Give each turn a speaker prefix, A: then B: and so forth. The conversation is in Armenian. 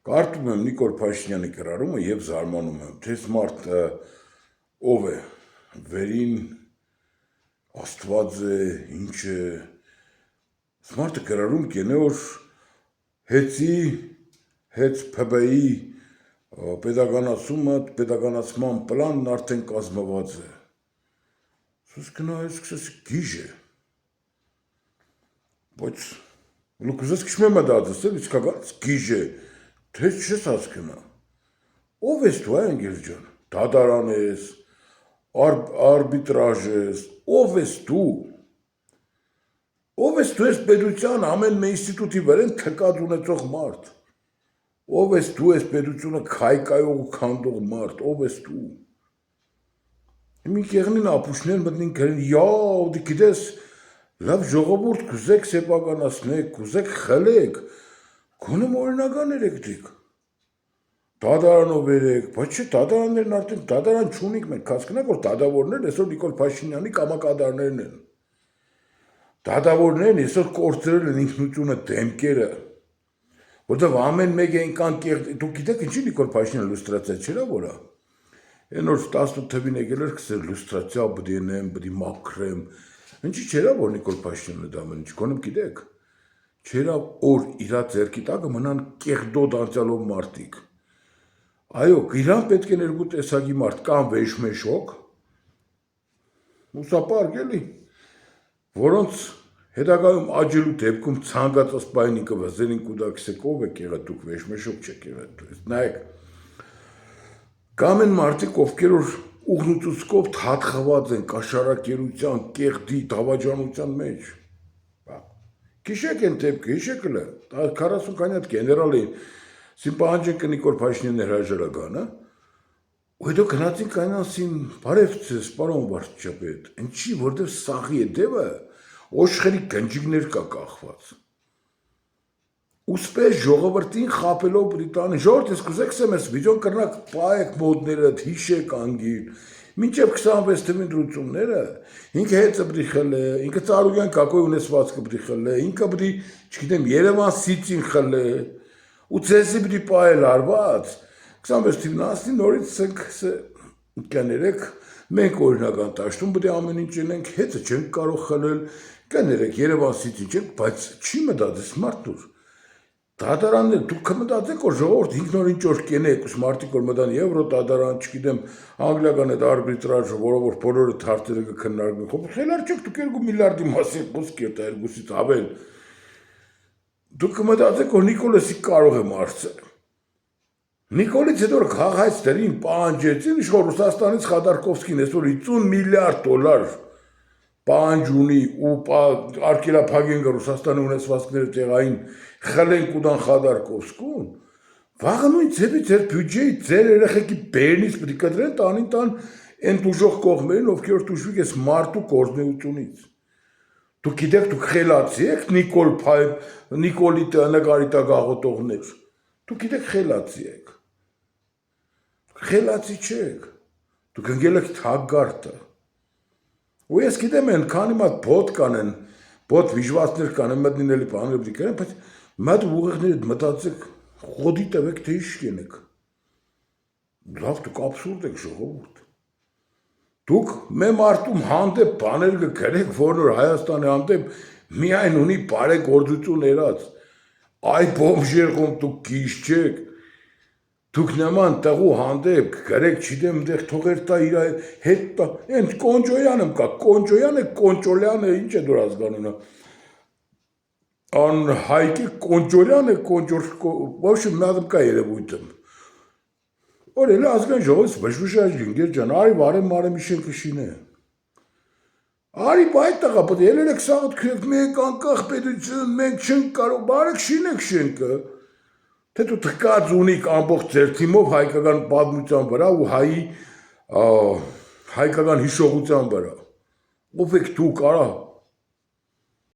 A: Կարդում եմ Նիկոլ Փաշինյանի գրառումը եւ զարմանում եմ, թե մարդը ով է, վերին Աստված է, ինչ է։ Մարդը գրառում կենե որ հեծի, հեծ ՓԲ-ի պետականացման պլանն արդեն կազմված է։ Սուս գնայես սկսես գիժ է։ Բայց լուկուզես քիչ մտածես, իսկական գիժ է, թե չես հասկնա։ Ով ես դու, անգել ջան, դատարան ես, արբիտրաժ ես, ով ես դու։ Ով ես դու ես պետության ամեն մի ինստիտուտի վրա թկած ունեցող մարդ։ Ով ես դու ես պետությունը քայքայող ու քանդող մարդ, ով ես դու։ Մի կեղնին ապուշներ մտնին գրեն, յաու, դի գիտես, լավ ժողովուրդ կուզեք սեփականացնեք, կուզեք խլեք, գոնե օրինական երեք դիք։ Դատարանով երեք, բայց չէ, դատարաններն արդեն դատարան չունենք մենք, հասկանաք որ դատավորներն այսօր Նիկոլ Փաշինյանի կամակադարներն են։ Դատավորներն այսօր կորցրել են ինքնությունը դեմքերը, որտեղ ամեն մեկը այնքան կեղծ, դուք գիտեք ինչի Նիկոլ Փաշինյանը լուստրացիա չէր որա։ Այն որ 18 թվին եկել էր քսել լուստրացիա պետք է նեմ, պետք է մաքրեմ։ Ինչի չէր որ Նիկոլ Փաշինյանը դա ամեն ինչ գոնեմ գիտեք։ Չէր որ իր ձեռքի տակը մնան կեղդոտ անցյալով մարդիկ։ Այո, իրան պետք է երկու տեսակի մարդ կամ վեշմեշոկ, ուսապարկ էլի, որոնց հետագայում աճելու դեպքում ցանկացած պայնի կվզերին կուդակսեք ով եք եղել դուք վեշմեշոկ չեք եղել, նայեք, կամ են մարդիկ ովքեր որ ուղնուցուցկով թաթխված են կաշարակերության, կեղդի, դավաճանության մեջ, կիշեք են դեպքը, հիշեք լը, 40 քանյատ գեներալ էին, Սիմպահանջենկը Նիկոլ Փաշինյանի հրաժարականը, ու հետո գնացին կանանցին, բարև ձեզ, պարոն վարչապետ, ինչի, որտեվ սաղի է դևը, ոշխերի գնջիկներ կա կախված։ Ուսպես ժողովրդին խապելով Բրիտանի, ժողովուրդ ես կուզեք սեմ ես վիդյոն կրնակ պայեք մոդներըդ, հիշեք անգիր, մինչև 26 թվին դրությունները, ինքը հետը բրի խլե, ինքը ծարուգյան կակոյ ունեսվածքը բրի խլե, ինքը բրի, չգիտեմ, Երևան սիցին խլե, ու ձեզի բրի պայել արված, 26 թիվն ասնի նորից սենք կներեք, մենք օրինական տաշտում բրի ամեն ինչ ենենք, հետը չենք կարող խլել, կներեք Երևան սիցին չենք, բայց չի մտածես մարդուր, դատարաններ, դուք կմտածեք որ ժողովուրդ ինքնոր ինչ որ կենեք, ուս մարդիկ որ մտան Եվրո դատարան, չգիտեմ, անգլիական այդ արբիտրաժը, որով որ բոլորը թարթերը կքննարկվեն, խելար չեք դուք 2 միլիարդի մասին խոսք է, 2-ից ավել։ Դուք կմտածեք որ Նիկոլոսի կարող է մարսել։ Նիկոլից հետո քաղաքայց դրին պահանջեցին, ինչ որ Ռուսաստանից Խադարկովսկին այսօր 50 միլիարդ դոլար պահանջ ունի ու արկելափակեն Ռուսաստանի ունեցվածքները տեղային խլենք ու դան Խադարկովսկուն, վաղը նույն ձևի ձեր բյուջեի, ձեր երեխեքի բերնից պետք է կտրեն տանին տան են տուժող կողմերին, ովքեր որ տուժվիկ ես մարդու գործնեությունից։ Դուք գիտեք, դուք խելացի եք Նիկոլի նկարի տակ աղոտողներ, դուք գիտեք խելացի եք, խելացի չեք, դուք ընկել եք թագարտը, ու ես գիտեմ են, քանի մատ բոտ կանեն, բոտ վիժվածներ կանեն, մտնին էլի պաները բրի կանեն, բայց մատ ուղեղներդ մտածեք, խոդի տվեք, թե իշ կենեք, լավ դուք աբսուրդ եք ժողովուրդ, դուք մեմ արտում հանդեպ բաներ կգրեք, որ նոր Հայաստանի հանդեպ միայն ունի բարեգործություն երած, այ բոմժերգում դուք գիժ չեք, դուք նման տղու հանդեպ գրեք, չիդեմ դեղ թողեր տա իր հետ տա, են կոնջոյան եմ կա, կոնջոյան է, կոնջոլյան է, ինչ է դուր ազգանունը, ան հայկի կոնջորյան է, ոչմ մյադմ կա երևույթում, որ էլ ազգան ժողովից վշվշաժ գինգեր ջան, արի վարեմ մարեմ իշեն կշին է, արի բայ տղա, պդ ելեր եք սաղդ քրեք, մենք անկախ պետություն, մենք չենք կարող, բարեք շինեք շենքը, թե դու թկած ունիք ամբողջ ձեր թիմով հայկական պատմության վրա ու հայկական հիշողության վրա, ով եք դու կարա